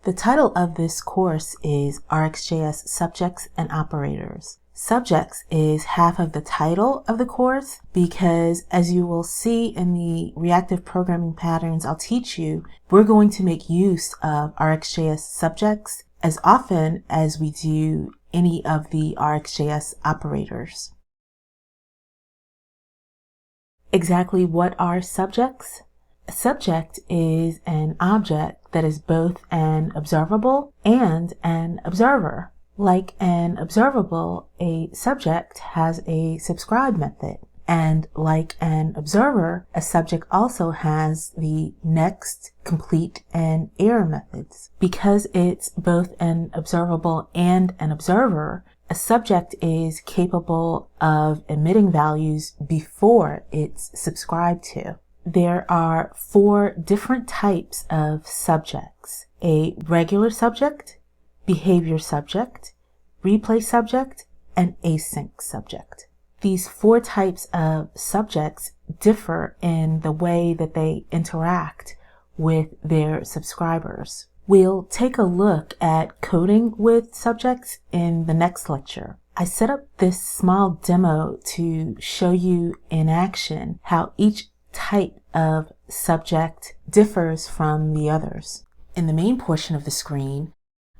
The title of this course is RxJS Subjects and Operators. Subjects is half of the title of the course because, as you will see in the reactive programming patterns I'll teach you, we're going to make use of RxJS subjects as often as we do any of the RxJS operators. Exactly what are subjects? A subject is an object that is both an observable and an observer. Like an observable, a subject has a subscribe method. And like an observer, a subject also has the next, complete, and error methods. Because it's both an observable and an observer, a subject is capable of emitting values before it's subscribed to. There are 4 different types of subjects: a regular subject, behavior subject, replay subject, and async subject. These 4 types of subjects differ in the way that they interact with their subscribers. We'll take a look at coding with subjects in the next lecture. I set up this small demo to show you in action how each type of subject differs from the others. In the main portion of the screen,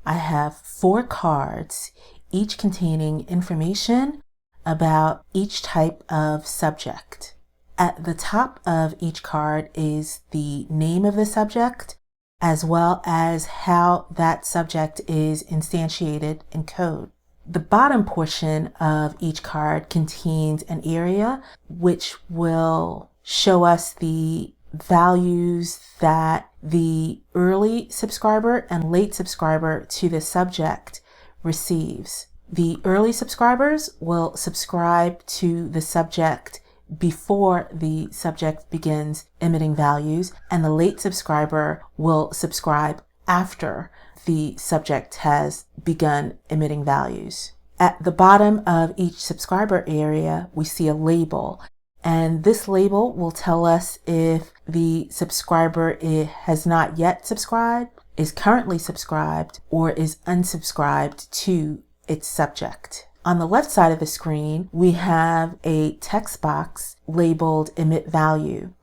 I have 4 cards, each containing information about each type of subject. At the top of each card is the name of the subject, as well as how that subject is instantiated in code. The bottom portion of each card contains an area which will show us the values that the early subscriber and late subscriber to the subject receives. The early subscribers will subscribe to the subject before the subject begins emitting values, and the late subscriber will subscribe after the subject has begun emitting values. At the bottom of each subscriber area, we see a label. And this label will tell us if the subscriber has not yet subscribed, is currently subscribed, or is unsubscribed to its subject. On the left side of the screen, we have a text box labeled Emit Value.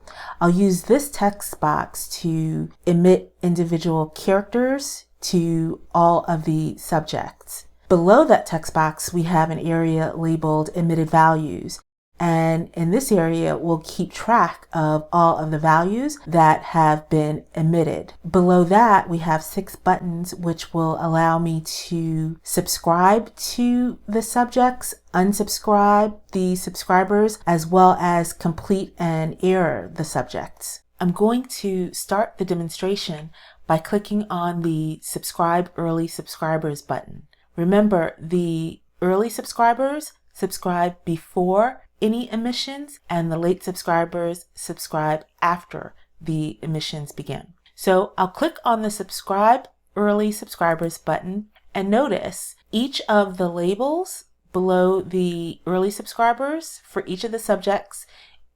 I'll use this text box to emit individual characters to all of the subjects. Below that text box, we have an area labeled Emitted Values. And in this area, we'll keep track of all of the values that have been emitted. Below that, we have 6 buttons which will allow me to subscribe to the subjects, unsubscribe the subscribers, as well as complete and error the subjects. I'm going to start the demonstration by clicking on the Subscribe Early Subscribers button. Remember, the early subscribers subscribe before any emissions, and the late subscribers subscribe after the emissions begin. So I'll click on the Subscribe Early Subscribers button, and notice each of the labels below the early subscribers for each of the subjects,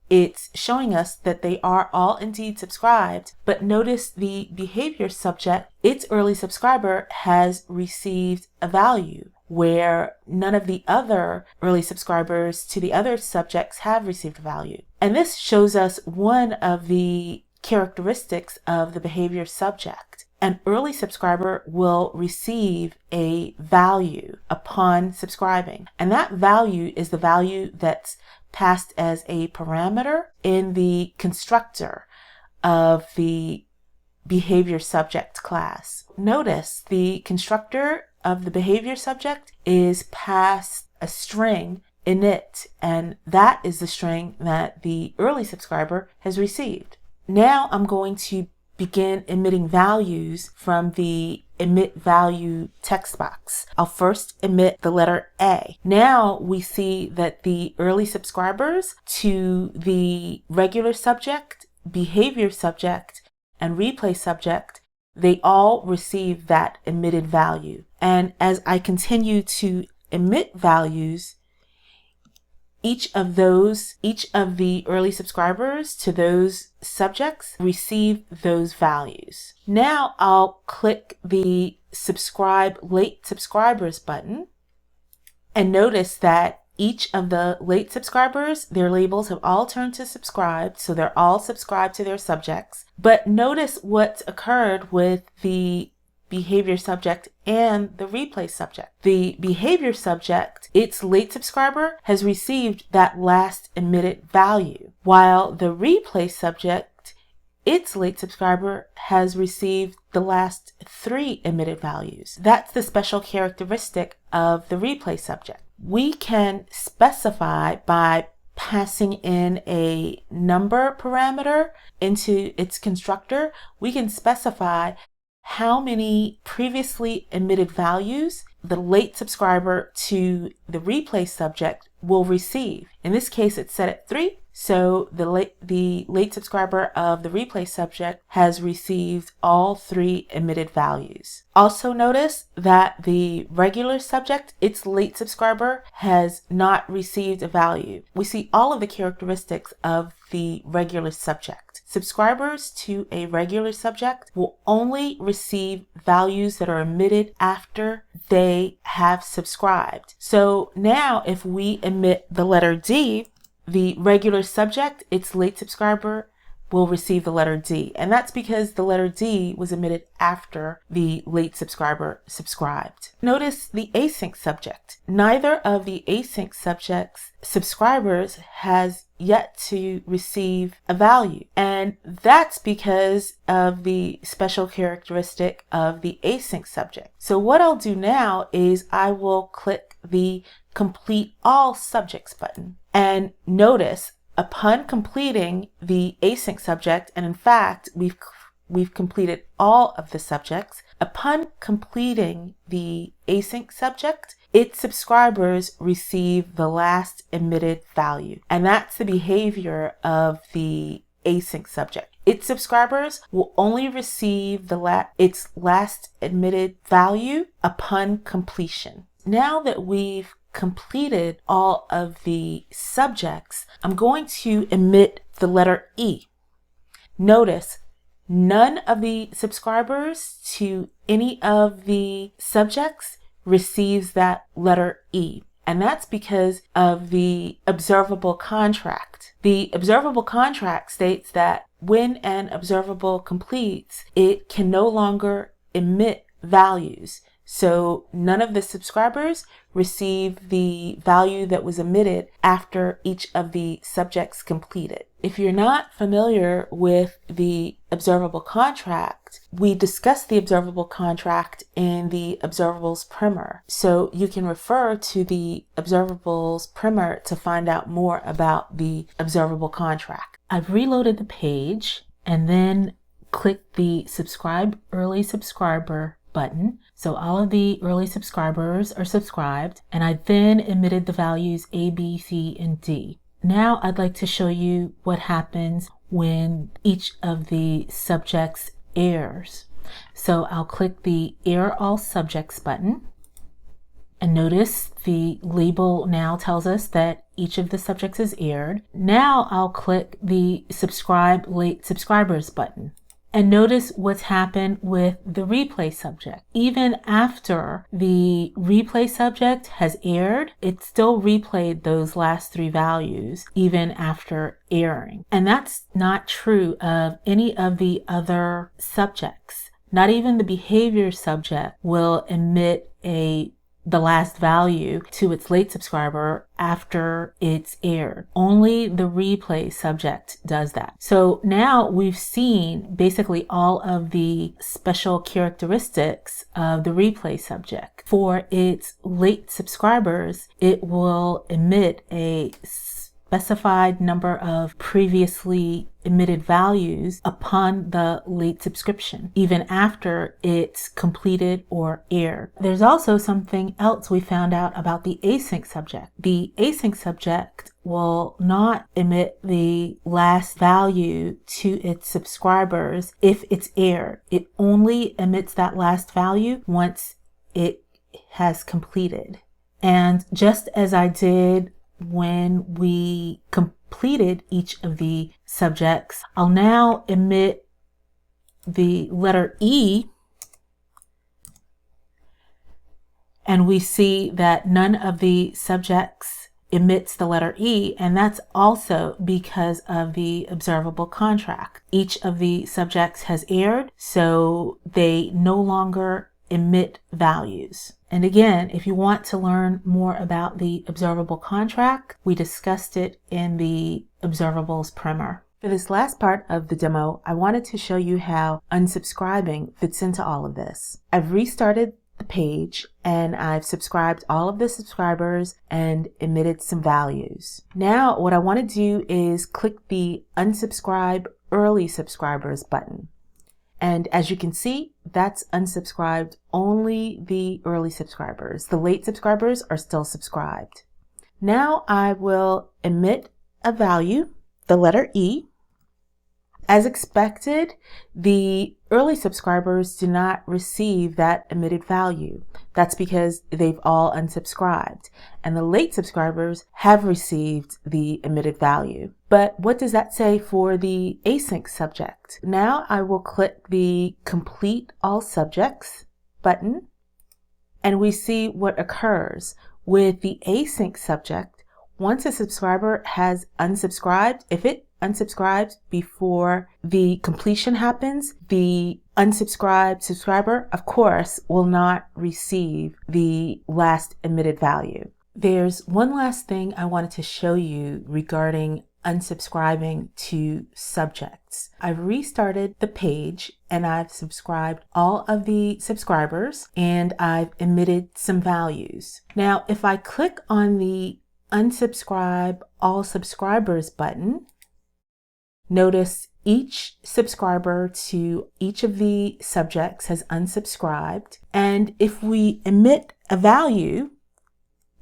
it's showing us that they are all indeed subscribed, but notice the behavior subject, its early subscriber has received a value, where none of the other early subscribers to the other subjects have received value. And this shows us one of the characteristics of the behavior subject. An early subscriber will receive a value upon subscribing, and that value is the value that's passed as a parameter in the constructor of the behavior subject class. Notice the constructor of the behavior subject is passed a string init, and that is the string that the early subscriber has received. Now I'm going to begin emitting values from the emit value text box. I'll first emit the letter A. Now we see that the early subscribers to the regular subject, behavior subject, and replay subject, they all receive that emitted value. And as I continue to emit values, each of the early subscribers to those subjects receive those values. Now I'll click the Subscribe Late Subscribers button and notice that each of the late subscribers, their labels have all turned to subscribed, so they're all subscribed to their subjects. But notice what's occurred with the behavior subject and the replay subject. The behavior subject, its late subscriber, has received that last emitted value, while the replay subject, its late subscriber, has received the last 3 emitted values. That's the special characteristic of the replay subject. We can specify by passing in a number parameter into its constructor. We can specify how many previously emitted values the late subscriber to the replay subject will receive. In this case, it's set at 3. So the late subscriber of the replay subject has received all 3 emitted values. Also notice that the regular subject, its late subscriber, has not received a value. We see all of the characteristics of the regular subject. Subscribers to a regular subject will only receive values that are emitted after they have subscribed. So now if we emit the letter D, the regular subject, its late subscriber, will receive the letter D. And that's because the letter D was emitted after the late subscriber subscribed. Notice the async subject. Neither of the async subjects subscribers has yet to receive a value. And that's because of the special characteristic of the async subject. So what I'll do now is I will click the Complete All Subjects button. And notice, upon completing the async subject, and in fact, we've completed all of the subjects, upon completing the async subject, its subscribers receive the last emitted value. And that's the behavior of the async subject. Its subscribers will only receive its last emitted value upon completion. Now that we've completed all of the subjects, I'm going to emit the letter E. Notice none of the subscribers to any of the subjects receives that letter E. And that's because of the observable contract. The observable contract states that when an observable completes, it can no longer emit values. So none of the subscribers receive the value that was emitted after each of the subjects completed. If you're not familiar with the observable contract, we discussed the observable contract in the observables primer. So you can refer to the observables primer to find out more about the observable contract. I've reloaded the page and then clicked the Subscribe Early Subscriber button. So all of the early subscribers are subscribed, and I then emitted the values A, B, C, and D. Now I'd like to show you what happens when each of the subjects errs. So I'll click the Error All Subjects button, and notice the label now tells us that each of the subjects is erred. Now I'll click the Subscribe Late Subscribers button. And notice what's happened with the replay subject. Even after the replay subject has erred, it still replayed those last 3 values even after erring. And that's not true of any of the other subjects. Not even the behavior subject will emit the last value to its late subscriber after it's aired. Only the replay subject does that. So now we've seen basically all of the special characteristics of the replay subject. For its late subscribers, it will emit a specified number of previously emitted values upon the late subscription, even after it's completed or aired. There's also something else we found out about the async subject. The async subject will not emit the last value to its subscribers if it's aired. It only emits that last value once it has completed. And just as I did when we completed each of the subjects. I'll now emit the letter E, and we see that none of the subjects emits the letter E, and that's also because of the observable contract. Each of the subjects has erred, so they no longer emit values. And again, if you want to learn more about the observable contract, we discussed it in the observables primer. For this last part of the demo, I wanted to show you how unsubscribing fits into all of this. I've restarted the page and I've subscribed all of the subscribers and emitted some values. Now what I want to do is click the unsubscribe early subscribers button. And as you can see, that's unsubscribed only the early subscribers. The late subscribers are still subscribed. Now I will emit a value, the letter E. As expected, the early subscribers do not receive that emitted value. That's because they've all unsubscribed, and the late subscribers have received the emitted value. But what does that say for the async subject? Now I will click the Complete All Subjects button, and we see what occurs. With the async subject, once a subscriber has unsubscribed, if it unsubscribes before the completion happens, the unsubscribed subscriber, of course, will not receive the last emitted value. There's one last thing I wanted to show you regarding unsubscribing to subjects. I've restarted the page and I've subscribed all of the subscribers and I've emitted some values. Now, if I click on the Unsubscribe All Subscribers button, notice each subscriber to each of the subjects has unsubscribed. And if we emit a value,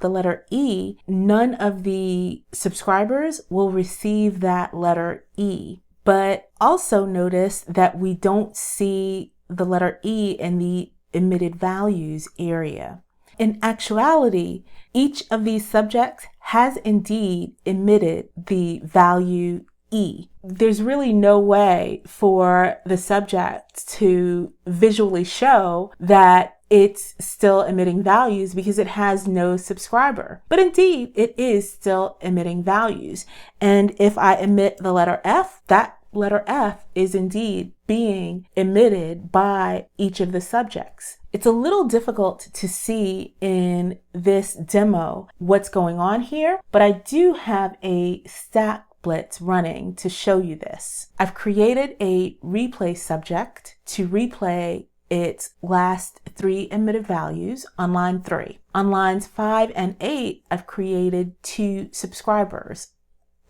the letter E, none of the subscribers will receive that letter E. But also notice that we don't see the letter E in the emitted values area. In actuality, each of these subjects has indeed emitted the value E. There's really no way for the subject to visually show that it's still emitting values because it has no subscriber. But indeed, it is still emitting values. And if I emit the letter F, that letter F is indeed being emitted by each of the subjects. It's a little difficult to see in this demo what's going on here, but I do have a stack blitz running to show you this. I've created a ReplaySubject to replay its last 3 emitted values on line 3. On lines 5 and 8, I've created 2 subscribers,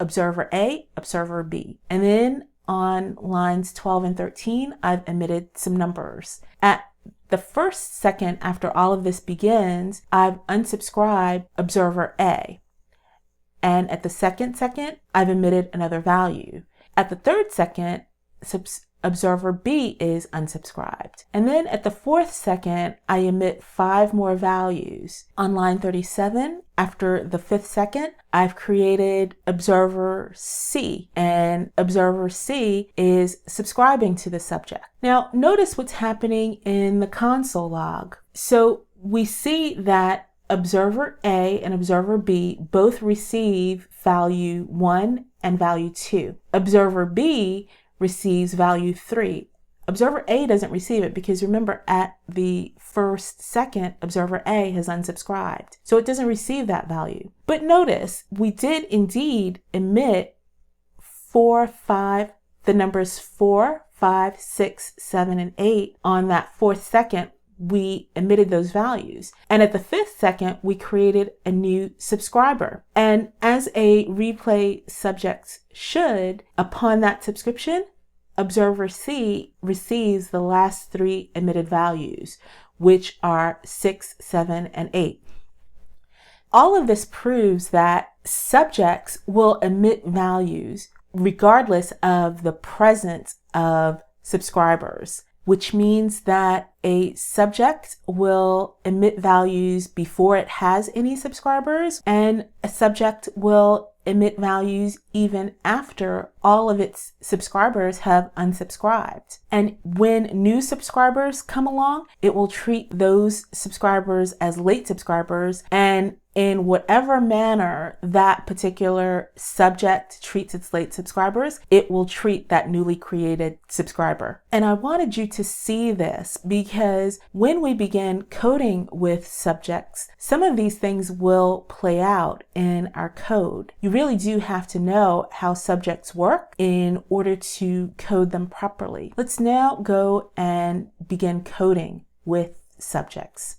Observer A, Observer B. And then on lines 12 and 13, I've emitted some numbers. At the first second after all of this begins, I've unsubscribed Observer A. And at the second, I've emitted another value. At the third second, Observer B is unsubscribed. And then at the fourth second, I emit 5 more values. On line 37, after the 5th second, I've created Observer C, and Observer C is subscribing to the subject. Now, notice what's happening in the console log. So we see that Observer A and Observer B both receive value 1 and value 2. Observer B receives value 3. Observer A doesn't receive it because remember at the first second, Observer A has unsubscribed. So it doesn't receive that value. But notice we did indeed emit 4, 5, the numbers 4, 5, 6, 7, and 8 on that 4th second. We emitted those values. And at the 5th second, we created a new subscriber. And as a ReplaySubject should, upon that subscription, Observer C receives the last 3 emitted values, which are 6, 7, and 8. All of this proves that subjects will emit values regardless of the presence of subscribers. which means that a subject will emit values before it has any subscribers, and a subject will emit values even after all of its subscribers have unsubscribed. And when new subscribers come along, it will treat those subscribers as late subscribers, and in whatever manner that particular subject treats its late subscribers, it will treat that newly created subscriber. And I wanted you to see this because when we begin coding with subjects, some of these things will play out in our code. You really do have to know how subjects work in order to code them properly. Let's now go and begin coding with subjects.